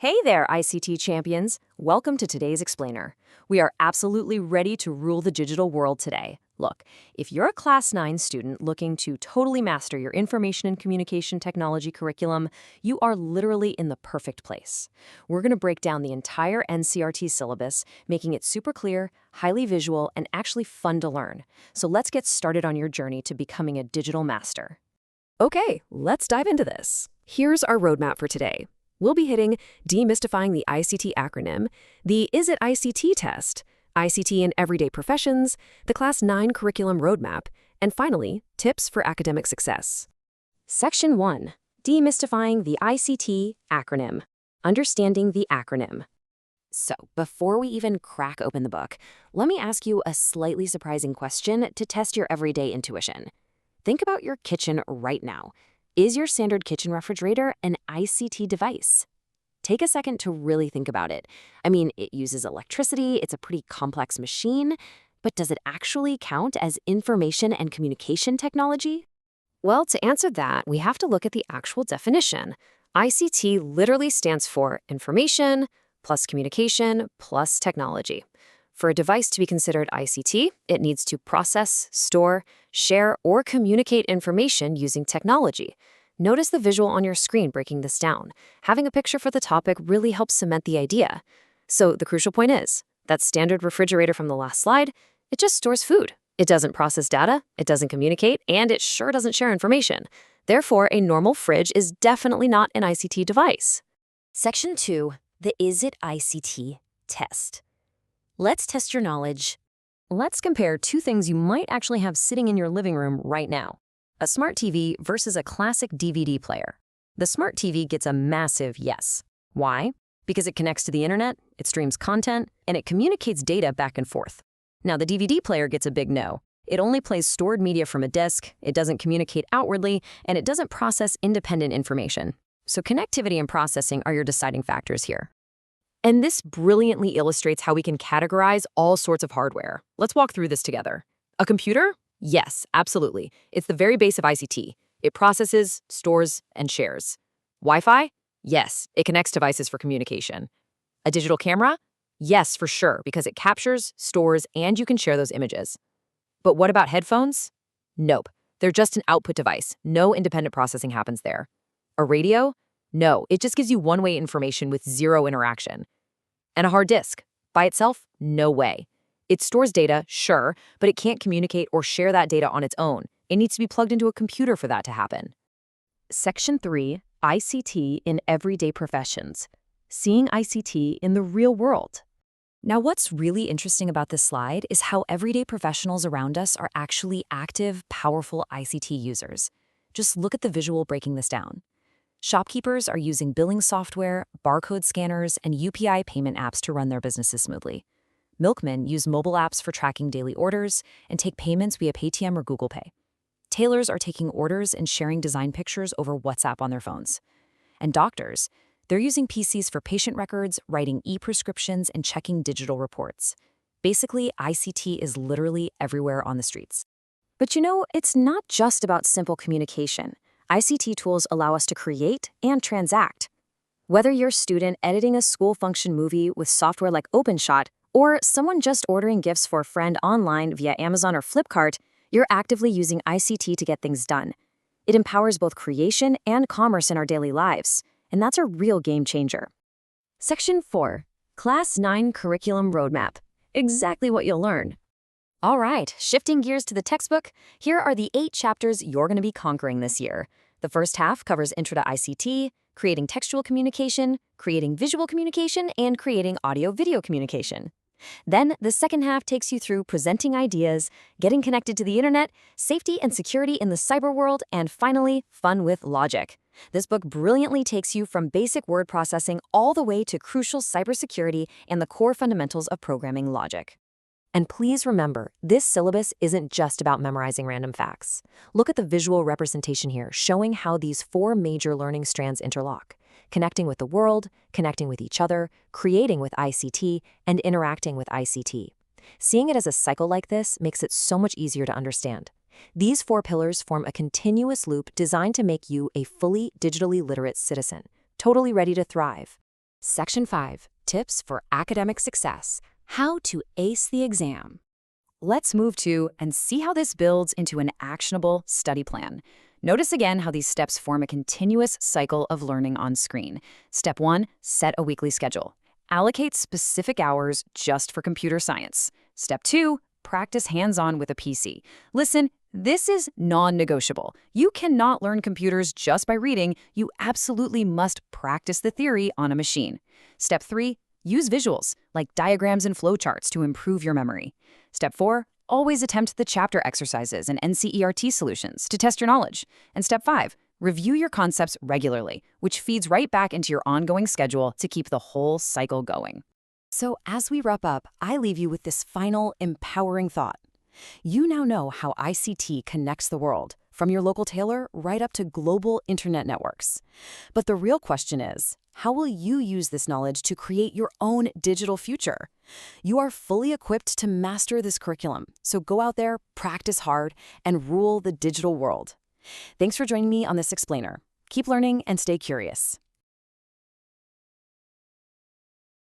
Hey there, ICT champions! Welcome to today's explainer. We are absolutely ready to rule the digital world today. Look, if you're a Class 9 student looking to totally master your information and communication technology curriculum, you are literally in the perfect place. We're going to break down the entire NCRT syllabus, making it super clear, highly visual, and actually fun to learn. So let's get started on your journey to becoming a digital master. Okay, let's dive into this. Here's our roadmap for today. We'll be hitting demystifying the ICT acronym, the Is It ICT test, ICT in everyday professions, the Class 9 curriculum roadmap, and finally, tips for academic success. Section 1. Demystifying the ICT acronym. Understanding the acronym. So, before we even crack open the book, let me ask you a slightly surprising question to test your everyday intuition. Think about your kitchen right now. Is your standard kitchen refrigerator an ICT device? Take a second to really think about it. I mean, it uses electricity, it's a pretty complex machine, but does it actually count as information and communication technology? Well, to answer that, we have to look at the actual definition. ICT literally stands for information plus communication plus technology. For a device to be considered ICT, it needs to process, store, share, or communicate information using technology. Notice the visual on your screen breaking this down. Having a picture for the topic really helps cement the idea. So the crucial point is, that standard refrigerator from the last slide, it just stores food. It doesn't process data, it doesn't communicate, and it sure doesn't share information. Therefore, a normal fridge is definitely not an ICT device. Section 2, the Is It ICT test. Let's test your knowledge. Let's compare two things you might actually have sitting in your living room right now. A smart TV versus a classic DVD player. The smart TV gets a massive yes. Why? Because it connects to the internet, it streams content, and it communicates data back and forth. Now the DVD player gets a big no. It only plays stored media from a disk, it doesn't communicate outwardly, and it doesn't process independent information. So connectivity and processing are your deciding factors here. And this brilliantly illustrates how we can categorize all sorts of hardware. Let's walk through this together. A computer? Yes, absolutely. It's the very base of ICT. It processes, stores, and shares. Wi-Fi? Yes, it connects devices for communication. A digital camera? Yes, for sure, because it captures, stores, and you can share those images. But what about headphones? Nope, they're just an output device. No independent processing happens there. A radio? No, it just gives you one-way information with zero interaction. And a hard disk? By itself? No way. It stores data, sure, but it can't communicate or share that data on its own. It needs to be plugged into a computer for that to happen. Section 3, ICT in everyday professions. Seeing ICT in the real world. Now, what's really interesting about this slide is how everyday professionals around us are actually active, powerful ICT users. Just look at the visual breaking this down. Shopkeepers are using billing software, barcode scanners, and UPI payment apps to run their businesses smoothly. Milkmen use mobile apps for tracking daily orders and take payments via Paytm or Google Pay. Tailors are taking orders and sharing design pictures over WhatsApp on their phones. And doctors, they're using PCs for patient records, writing e-prescriptions, and checking digital reports. Basically, ICT is literally everywhere on the streets. But you know, it's not just about simple communication. ICT tools allow us to create and transact. Whether you're a student editing a school function movie with software like OpenShot, or someone just ordering gifts for a friend online via Amazon or Flipkart, you're actively using ICT to get things done. It empowers both creation and commerce in our daily lives, and that's a real game changer. Section 4, Class 9 Curriculum Roadmap. Exactly what you'll learn. All right, shifting gears to the textbook, here are the 8 chapters you're going to be conquering this year. The first half covers Intro to ICT, creating textual communication, creating visual communication, and creating audio-video communication. Then, the second half takes you through presenting ideas, getting connected to the internet, safety and security in the cyber world, and finally, fun with logic. This book brilliantly takes you from basic word processing all the way to crucial cybersecurity and the core fundamentals of programming logic. And please remember, this syllabus isn't just about memorizing random facts. Look at the visual representation here, showing how these 4 major learning strands interlock: connecting with the world, connecting with each other, creating with ICT, and interacting with ICT. Seeing it as a cycle like this makes it so much easier to understand. These 4 pillars form a continuous loop designed to make you a fully digitally literate citizen, totally ready to thrive. Section 5, Tips for Academic Success, How to Ace the Exam. Let's move to and see how this builds into an actionable study plan. Notice again how these steps form a continuous cycle of learning on screen. Step 1, set a weekly schedule. Allocate specific hours just for computer science. Step 2, practice hands-on with a PC. Listen, this is non-negotiable. You cannot learn computers just by reading. You absolutely must practice the theory on a machine. Step 3, use visuals, like diagrams and flowcharts to improve your memory. Step 4, always attempt the chapter exercises and NCERT solutions to test your knowledge. And Step 5, review your concepts regularly, which feeds right back into your ongoing schedule to keep the whole cycle going. So as we wrap up, I leave you with this final empowering thought. You now know how ICT connects the world, from your local tailor right up to global internet networks. But the real question is, how will you use this knowledge to create your own digital future? You are fully equipped to master this curriculum, so go out there, practice hard, and rule the digital world. Thanks for joining me on this explainer. Keep learning and stay curious.